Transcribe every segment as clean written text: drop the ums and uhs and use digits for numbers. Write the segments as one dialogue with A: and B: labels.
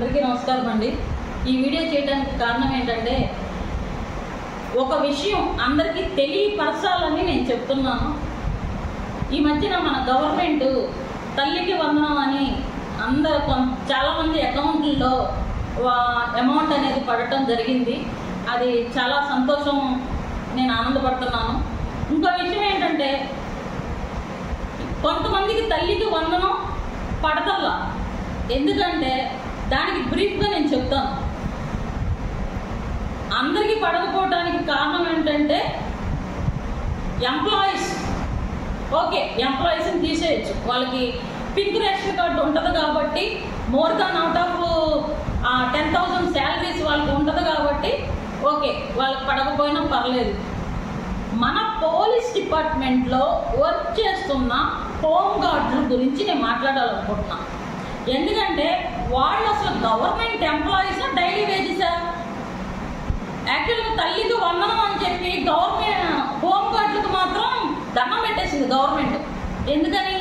A: అందరికీ నమస్కారం అండి. ఈ వీడియో చేయడానికి కారణం ఏంటంటే ఒక విషయం అందరికీ తెలియపరచాలని నేను చెప్తున్నాను. ఈ మధ్యన మన గవర్నమెంట్ తల్లికి వందనం అని చాలామంది అకౌంట్లలో అమౌంట్ అనేది పడటం జరిగింది. అది చాలా సంతోషం, నేను ఆనందపడుతున్నాను. ఇంకో విషయం ఏంటంటే కొంతమందికి తల్లికి వందనం పడతల్లా. ఎందుకంటే దానికి బ్రీఫ్గా నేను చెప్తాను. అందరికీ పడకపోవడానికి కారణం ఏంటంటే ఎంప్లాయీస్, ఓకే ఎంప్లాయీస్ని తీసేయచ్చు, వాళ్ళకి పింక్ రేషన్ కార్డు ఉంటుంది కాబట్టి more than out of 10,000 salaries వాళ్ళకి ఉంటుంది కాబట్టి ఓకే వాళ్ళకి పడకపోయినా పర్లేదు. మన పోలీస్ డిపార్ట్మెంట్లో వర్క్ చేస్తున్న హోమ్ గార్డుల గురించి నేను మాట్లాడాలనుకుంటున్నాను. ఎందుకంటే వాళ్ళు అసలు గవర్నమెంట్ ఎంప్లాయీసా డైలీ వేజెసా? యాక్చువల్గా తల్లికి వందనం అని చెప్పి గవర్నమెంట్ హోమ్ గార్డులకు మాత్రం దండం పెట్టేసింది గవర్నమెంట్. ఎందుకని?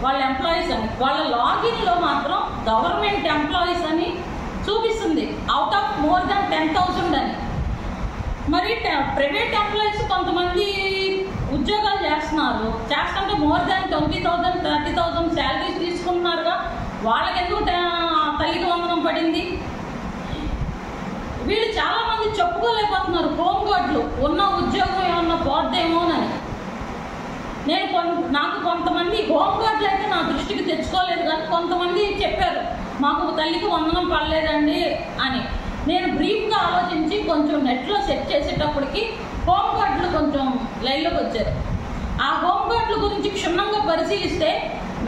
A: వాళ్ళ ఎంప్లాయీస్ అని. వాళ్ళ లాగిన్లో మాత్రం గవర్నమెంట్ ఎంప్లాయీస్ అని చూపిస్తుంది, అవుట్ ఆఫ్ మోర్ దాన్ 10,000 అని. మరి ప్రైవేట్ ఎంప్లాయీస్ కొంతమంది ఉద్యోగాలు చేస్తుంటే మోర్ దాన్ 20,000 30,000 శాలరీస్ తీసుకుంటున్నారుగా, వాళ్ళకి ఎందుకు తల్లికి వందనం పడింది? వీళ్ళు చాలామంది చెప్పుకోలేకపోతున్నారు. హోమ్ గార్డులు ఉన్న ఉద్యోగం ఏమన్నా పోద్దేమోనని. నాకు కొంతమంది హోమ్ గార్డులు అయితే నా దృష్టికి తెచ్చుకోలేదు, కానీ కొంతమంది చెప్పారు మాకు తల్లికి వందనం పడలేదండి అని. నేను బ్రీఫ్గా ఆలోచించి కొంచెం నెట్లో సెట్ చేసేటప్పటికి హోమ్ గార్డులు కొంచెం లైన్లోకి వచ్చారు. ఆ హోమ్ గార్డుల గురించి క్షుణ్ణంగా పరిశీలిస్తే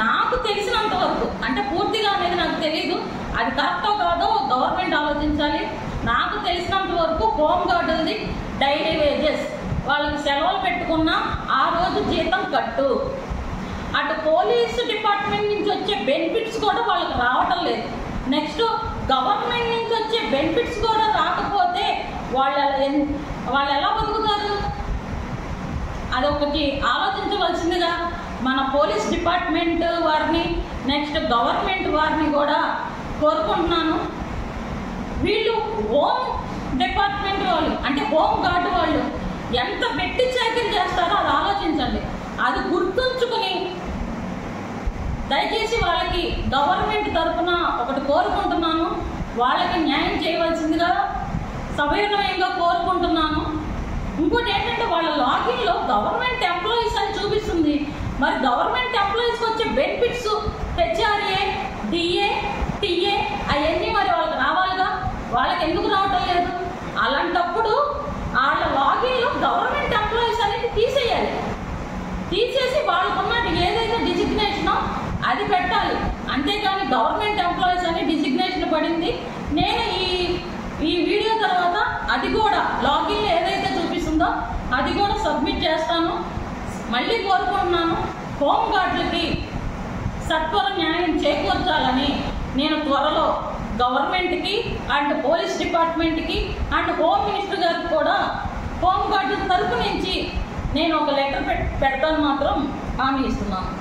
A: నాకు తెలిసినంత వరకు, అంటే పూర్తిగా అనేది నాకు తెలియదు, అది కరెక్టో కాదో గవర్నమెంట్ ఆలోచించాలి. నాకు తెలిసినంత వరకు హోమ్ గార్డులది డైలీ వేజెస్, వాళ్ళకి సెలవులు పెట్టుకున్నా ఆ రోజు జీతం కట్టు. అటు పోలీసు డిపార్ట్మెంట్ నుంచి వచ్చే బెనిఫిట్స్ కూడా వాళ్ళకి రావటం లేదు. నెక్స్ట్ గవర్నమెంట్ నుంచి వచ్చే బెనిఫిట్స్ కూడా రాకపోతే వాళ్ళు ఎలా బతుకుతారు? అదొకటి ఆలోచించవలసిందిగా మన పోలీస్ డిపార్ట్మెంట్ వారిని, నెక్స్ట్ గవర్నమెంట్ వారిని కూడా కోరుకుంటున్నాను. వీళ్ళు హోమ్ డిపార్ట్మెంట్ వాళ్ళు, అంటే హోమ్ గార్డు వాళ్ళు ఎంత పెట్టి చాకరీ చేస్తారో అది ఆలోచించండి. అది గుర్తుంచుకుని దయచేసి వాళ్ళకి గవర్నమెంట్ తరఫున ఒకటి కోరుకుంటున్నాను, వాళ్ళకి న్యాయం చేయవలసిందిగా సవినయంగా కోరుకుంటున్నాను. ఇంకోటి ఏంటంటే వాళ్ళ లాగిన్లో గవర్నమెంట్ ఎంప్లాయీస్ అని చూపిస్తుంది. మరి గవర్నమెంట్ ఎంప్లాయీస్కి వచ్చే బెనిఫిట్స్ హెచ్ఆర్ఏ, డిఏ, టిఏ అవన్నీ మరి వాళ్ళకి రావాలిగా, వాళ్ళకి ఎందుకు రావటం లేదు? అలాంటప్పుడు వాళ్ళ లాగిన్లో గవర్నమెంట్ ఎంప్లాయీస్ అనేది తీసేయాలి. తీసేసి వాళ్ళకున్న ఏదైతే డిజిగ్నేషనో అది పెట్టాలి. అంతేగాని గవర్నమెంట్ ఎంప్లాయీస్ అని డిజిగ్నేషన్ పడింది. నేను ఈ వీడియో తర్వాత అది కూడా లాగిన్ ఏదైతే చూపిస్తుందో అది కూడా సబ్మిట్ చేస్తాను. మళ్ళీ కోరుకుంటున్నాను, హోమ్ గార్డులకి సత్వర న్యాయం చేకూర్చాలని నేను త్వరలో గవర్నమెంట్కి అండ్ పోలీస్ డిపార్ట్మెంట్కి అండ్ హోమ్ మినిస్టర్ గారికి కూడా హోమ్ గార్డుల తరపు నుంచి నేను ఒక లెటర్ పెడతాను మాత్రం హామీ ఇస్తున్నాను.